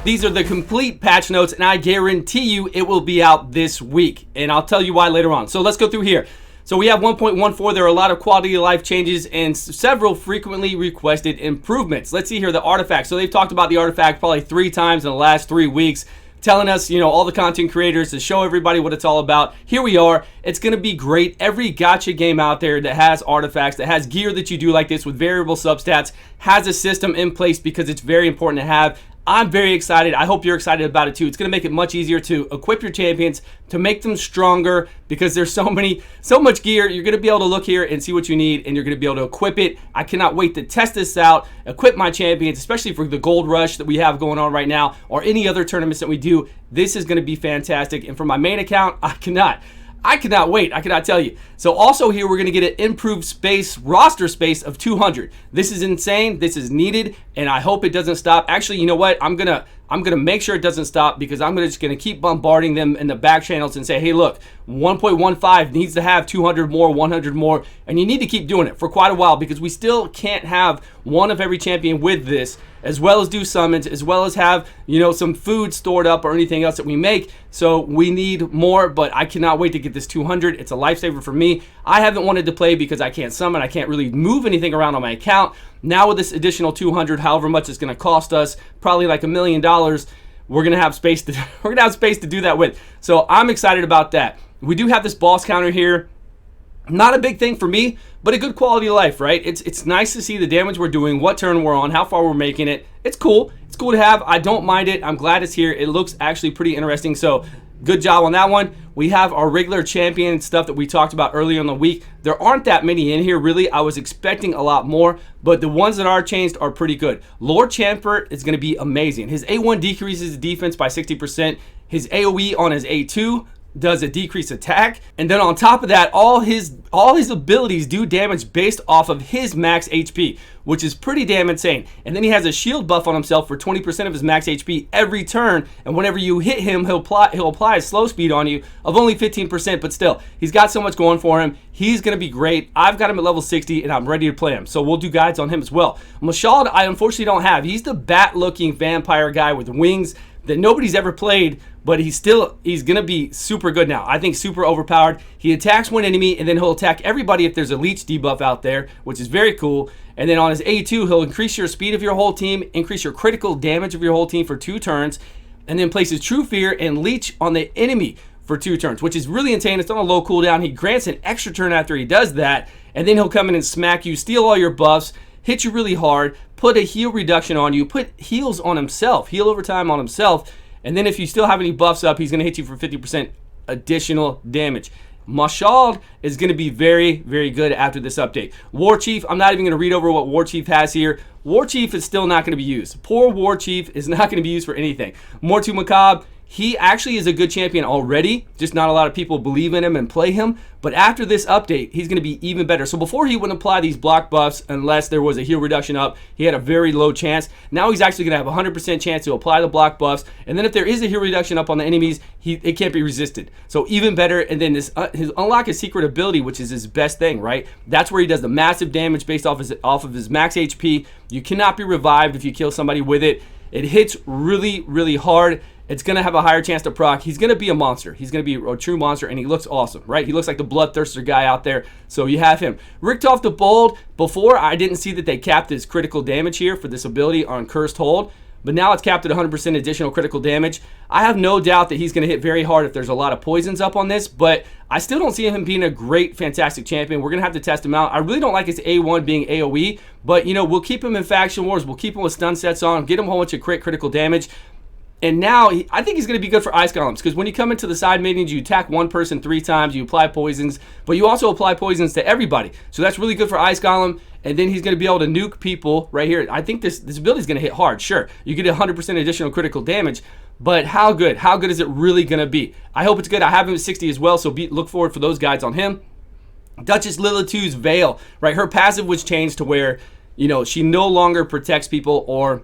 These are the complete patch notes, and I guarantee you it will be out this week. And I'll tell you why later on. So let's go through here. So we have 1.14. There are a lot of quality of life changes and several frequently requested improvements. Let's see here, the artifact. So they've talked about the artifact probably 3 times in the last 3 weeks, telling us, all the content creators to show everybody what it's all about. Here we are. It's going to be great. Every gacha game out there that has artifacts, that has gear that you do like this with variable substats, has a system in place because it's very important to have. I'm very excited. I hope you're excited about it too. It's going to make it much easier to equip your champions, to make them stronger, because there's so much gear. You're going to be able to look here and see what you need, and you're going to be able to equip it. I cannot wait to test this out, equip my champions, especially for the gold rush that we have going on right now, or any other tournaments that we do. This is going to be fantastic. And for my main account, I cannot wait. I cannot tell you. So also here, we're going to get an improved roster space of 200. This is insane. This is needed, and I hope it doesn't stop. Actually, you know what? I'm gonna make sure it doesn't stop, because I'm just gonna keep bombarding them in the back channels and say, hey, look, 1.15 needs to have 200 more, 100 more, and you need to keep doing it for quite a while, because we still can't have one of every champion with this, as well as do summons, as well as have some food stored up or anything else that we make. So we need more, but I cannot wait to get this 200. It's a lifesaver for me. I haven't wanted to play because I can't summon. I can't really move anything around on my account. Now with this additional 200, however much it's going to cost us, probably like $1 million, we're going to have space to do that with. So I'm excited about that. We do have this boss counter here. Not a big thing for me, but a good quality of life, right? It's nice to see the damage we're doing, what turn we're on, how far we're making it. It's cool. It's cool to have. I don't mind it. I'm glad it's here. It looks actually pretty interesting. So good job on that one. We have our regular champion stuff that we talked about earlier in the week. There aren't that many in here, really. I was expecting a lot more, but the ones that are changed are pretty good. Lord Champer is going to be amazing. His A1 decreases defense by 60%. His AoE on his A2 does a decreased attack, and then on top of that, all his abilities do damage based off of his max HP, which is pretty damn insane. And then he has a shield buff on himself for 20% of his max HP every turn, and whenever you hit him, he'll apply a slow speed on you of only 15%, but still, he's got so much going for him. He's going to be great. I've got him at level 60, and I'm ready to play him, so we'll do guides on him as well. Mashald, I unfortunately don't have. He's the bat-looking vampire guy with wings that nobody's ever played, but he's gonna be super good now. I think super overpowered. He attacks one enemy, and then he'll attack everybody if there's a leech debuff out there, which is very cool. And then on his A2, he'll increase your speed of your whole team, increase your critical damage of your whole team for 2 turns, and then places True Fear and Leech on the enemy for 2 turns, which is really insane. It's on a low cooldown. He grants an extra turn after he does that, and then he'll come in and smack you, steal all your buffs, hit you really hard, put a heal reduction on you, put heals on himself, heal over time on himself, and then if you still have any buffs up, he's going to hit you for 50% additional damage. Mashald is going to be very, very good after this update. War Chief, I'm not even going to read over what War Chief has here. War Chief is still not going to be used. Poor War Chief is not going to be used for anything. Mortu Macabre, he actually is a good champion already, just not a lot of people believe in him and play him. But after this update, he's going to be even better. So before, he wouldn't apply these block buffs unless there was a heal reduction up. He had a very low chance. Now he's actually going to have a 100% chance to apply the block buffs. And then if there is a heal reduction up on the enemies, it can't be resisted. So even better. And then his unlock his secret ability, which is his best thing, right? That's where he does the massive damage based off of his max HP. You cannot be revived if you kill somebody with it. It hits really, really hard. It's going to have a higher chance to proc. He's going to be a monster. He's going to be a true monster, and he looks awesome, right? He looks like the bloodthirster guy out there, so you have him. Richtof the Bold, before I didn't see that they capped his critical damage here for this ability on Cursed Hold, but now it's capped at 100% additional critical damage. I have no doubt that he's going to hit very hard if there's a lot of poisons up on this, but I still don't see him being a great, fantastic champion. We're going to have to test him out. I really don't like his A1 being AoE, but, we'll keep him in Faction Wars. We'll keep him with stun sets on, get him a whole bunch of critical damage. And now, I think he's going to be good for Ice Golems, because when you come into the side minions, you attack one person 3 times, you apply poisons, but you also apply poisons to everybody. So that's really good for Ice Golem, and then he's going to be able to nuke people right here. I think this ability is going to hit hard, sure. You get 100% additional critical damage, but how good? How good is it really going to be? I hope it's good. I have him at 60 as well, so look forward for those guides on him. Duchess Lilitu's Veil, right? Her passive was changed to where, she no longer protects people, or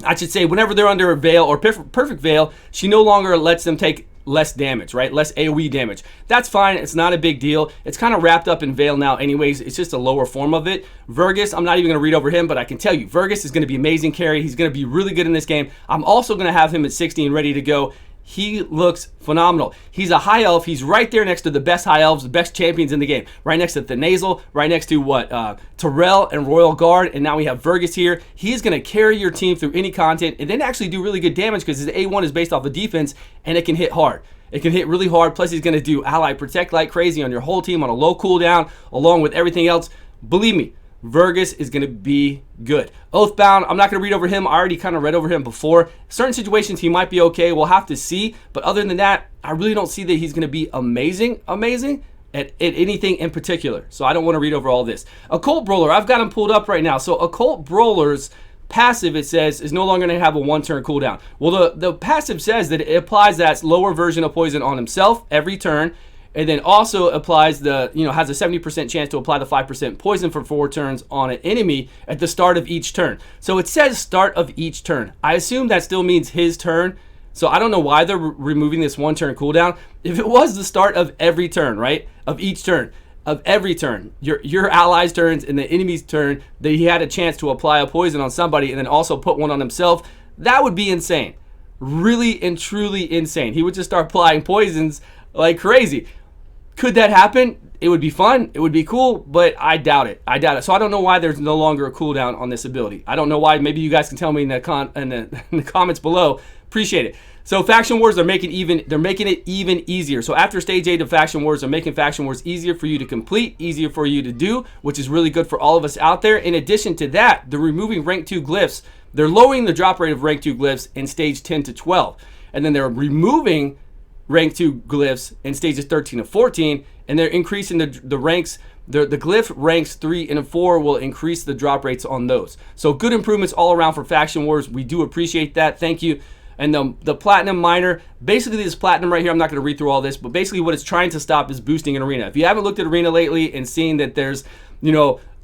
I should say, whenever they're under a veil or perfect veil, she no longer lets them take less damage, right? Less AoE damage. That's fine. It's not a big deal. It's kind of wrapped up in Veil now anyways. It's just a lower form of it. Vergus, I'm not even going to read over him, but I can tell you, Vergus is going to be amazing carry. He's going to be really good in this game. I'm also going to have him at 16 ready to go. He looks phenomenal. He's a high elf. He's right there next to the best high elves, the best champions in the game. Right next to Thanazel, right next to Terrell and Royal Guard, and now we have Vergus here. He's going to carry your team through any content and then actually do really good damage because his A1 is based off of defense and it can hit hard. It can hit really hard. Plus, he's going to do ally protect like crazy on your whole team on a low cooldown along with everything else. Believe me, Vergus is going to be good. Oathbound, I'm not going to read over him. I already kind of read over him before. Certain situations, he might be okay. We'll have to see. But other than that, I really don't see that he's going to be amazing at anything in particular. So I don't want to read over all this. Occult Brawler, I've got him pulled up right now. So Occult Brawler's passive, it says, is no longer going to have a 1-turn cooldown. Well, the passive says that it applies that lower version of poison on himself every turn. And then also applies has a 70% chance to apply the 5% poison for 4 turns on an enemy at the start of each turn. So it says start of each turn. I assume that still means his turn. So I don't know why they're removing this 1-turn cooldown. If it was the start of every turn, right? Of each turn. Of every turn. Your allies' turns and the enemy's turn, that he had a chance to apply a poison on somebody and then also put one on himself. That would be insane. Really and truly insane. He would just start applying poisons like crazy. Could that happen? It would be fun. It would be cool, but I doubt it. So I don't know why there's no longer a cooldown on this ability. I don't know why. Maybe you guys can tell me in the comments below. Appreciate it. So Faction Wars, they're making it even easier. So after Stage 8 of Faction Wars, they're making Faction Wars easier for you to complete, easier for you to do, which is really good for all of us out there. In addition to that, they're removing Rank 2 glyphs. They're lowering the drop rate of Rank 2 glyphs in Stage 10 to 12. And then they're removing Rank 2 glyphs in stages 13 to 14, and they're increasing the ranks. The glyph ranks 3 and 4 will increase the drop rates on those. So good improvements all around for Faction Wars. We do appreciate that. Thank you. And the Platinum Miner, basically this Platinum right here, I'm not going to read through all this, but basically what it's trying to stop is boosting in Arena. If you haven't looked at Arena lately and seen that there's,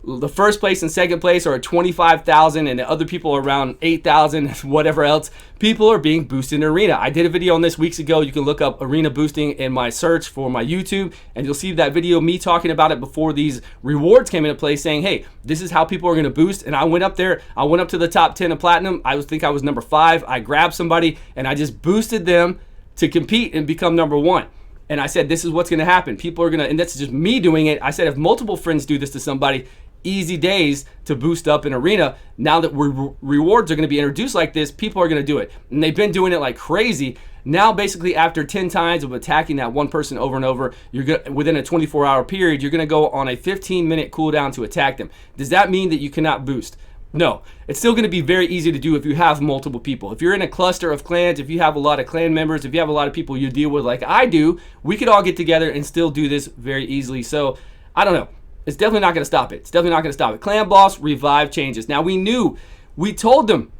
the first place and second place are at 25,000 and the other people are around 8,000, whatever else. People are being boosted in Arena. I did a video on this weeks ago. You can look up Arena boosting in my search for my YouTube and you'll see that video, me talking about it before these rewards came into play, saying, hey, this is how people are going to boost. And I went up there. I went up to the top 10 of Platinum. I think I was number 5. I grabbed somebody and I just boosted them to compete and become number 1. And I said, this is what's going to happen. People are going to, and that's just me doing it. I said, if multiple friends do this to somebody, easy days to boost up in Arena. Now that rewards are going to be introduced like this, people are going to do it. And they've been doing it like crazy. Now, basically, after 10 times of attacking that one person over and over, within a 24-hour period, you're going to go on a 15-minute cooldown to attack them. Does that mean that you cannot boost? No. It's still going to be very easy to do if you have multiple people. If you're in a cluster of clans, if you have a lot of clan members, if you have a lot of people you deal with like I do, we could all get together and still do this very easily. So, I don't know. It's definitely not going to stop it. It's definitely not going to stop it. Clan Boss Revive changes. Now we told them,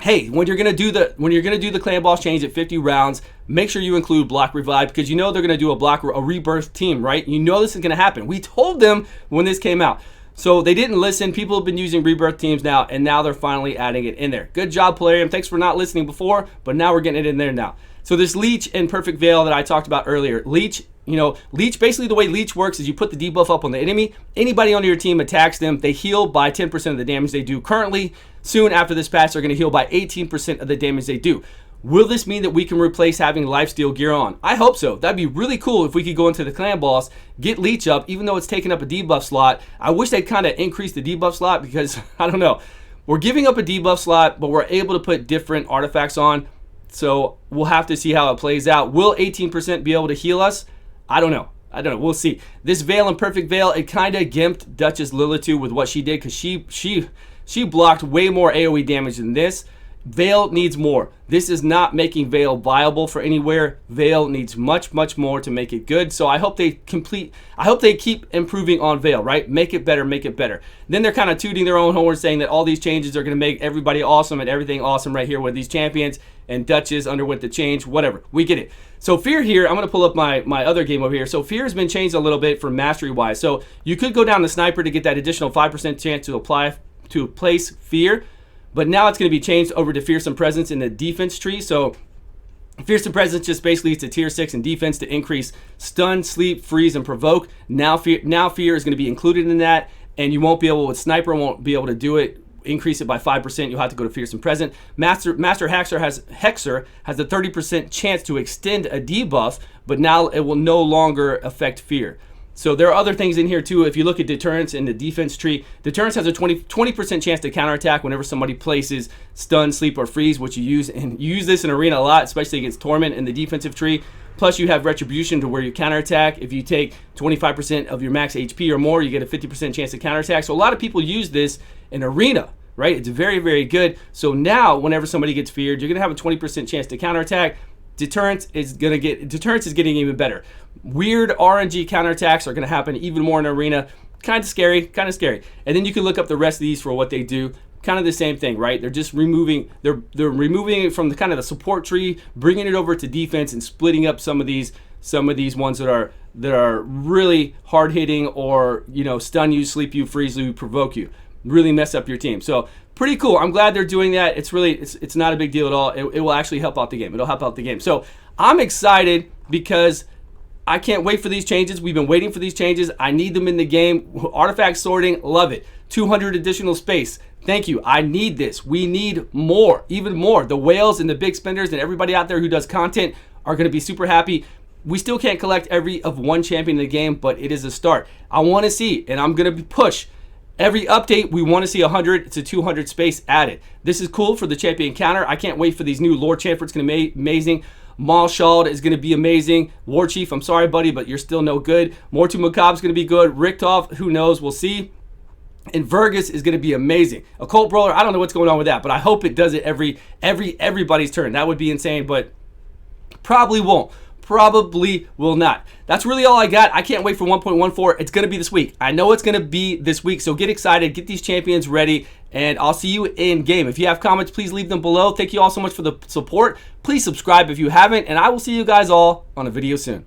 hey, when you're going to do the Clan Boss change at 50 rounds, make sure you include Block Revive because you know they're going to do a rebirth team, right? You know this is going to happen. We told them when this came out. So they didn't listen. People have been using rebirth teams now, and now they're finally adding it in there. Good job, Polarium. Thanks for not listening before, but now we're getting it in there now. So this Leech and Perfect Veil that I talked about earlier, Leech, basically the way Leech works is you put the debuff up on the enemy. Anybody on your team attacks them, they heal by 10% of the damage they do currently. Soon after this patch, they're going to heal by 18% of the damage they do. Will this mean that we can replace having lifesteal gear on? I hope so. That'd be really cool if we could go into the Clan Boss, get Leech up, even though it's taking up a debuff slot. I wish they'd kind of increase the debuff slot because, I don't know. We're giving up a debuff slot, but we're able to put different artifacts on. So we'll have to see how it plays out. Will 18% be able to heal us? I don't know. We'll see. This Veil and Perfect Veil, it kind of gimped Duchess Lilitu with what she did because she blocked way more AoE damage than this. Veil needs more. This is not making Veil viable for anywhere. Veil needs much, much more to make it good. So I hope they keep improving on Veil, right? Make it better, make it better. Then they're kind of tooting their own horn saying that all these changes are going to make everybody awesome and everything awesome right here with these champions, and Duchess underwent the change, whatever. We get it. So Fear here, I'm going to pull up my other game over here. So Fear has been changed a little bit for mastery wise. So you could go down to Sniper to get that additional 5% chance to place Fear. But now it's going to be changed over to Fearsome Presence in the defense tree. So Fearsome Presence just basically it's a tier 6 in defense to increase stun, sleep, freeze, and provoke. Now fear is going to be included in that, and you won't be able, with Sniper won't be able to do it. Increase it by 5%, you'll have to go to Fearsome Present. Master Hexer has a 30% chance to extend a debuff, but now it will no longer affect fear. So there are other things in here too. If you look at Deterrence in the defense tree, Deterrence has a 20% chance to counterattack whenever somebody places stun, sleep, or freeze, which you use. And you use this in Arena a lot, especially against Torment in the defensive tree. Plus you have Retribution to where you counterattack. If you take 25% of your max HP or more, you get a 50% chance to counterattack. So a lot of people use this in Arena, right? It's very, very good. So now whenever somebody gets feared, you're going to have a 20% chance to counterattack. Deterrence is getting even better. Weird RNG counterattacks are going to happen even more in Arena. Kind of scary. And then you can look up the rest of these for what they do. Kind of the same thing, right? They're just removing it from the kind of the support tree, bringing it over to defense, and splitting up some of these ones that are really hard hitting, or stun you, sleep you, freeze you, provoke you, really mess up your team. So pretty cool. I'm glad they're doing that. It's not a big deal at all. It will actually help out the game. It'll help out the game. So I'm excited because I can't wait for these changes. We've been waiting for these changes. I need them in the game. Artifact sorting, love it. 200 additional space. Thank you. I need this. We need more, even more. The whales and the big spenders and everybody out there who does content are going to be super happy. We still can't collect every of one champion in the game, but it is a start. I want to see, and I'm going to push. Every update, we want to see 100 to 200 space added. This is cool for the champion counter. I can't wait for these new Lord Chamfer. It's going to be amazing. Malshald is going to be amazing. War Chief, I'm sorry, buddy, but you're still no good. Mortu Macabre is going to be good. Richthof, who knows? We'll see. And Vergus is going to be amazing. Occult Brawler, I don't know what's going on with that, but I hope it does it everybody's turn. That would be insane, but probably won't. Probably will not. That's really all I got. I can't wait for 1.14. It's going to be this week. I know it's going to be this week, so get excited. Get these champions ready, and I'll see you in game. If you have comments, please leave them below. Thank you all so much for the support. Please subscribe if you haven't, and I will see you guys all on a video soon.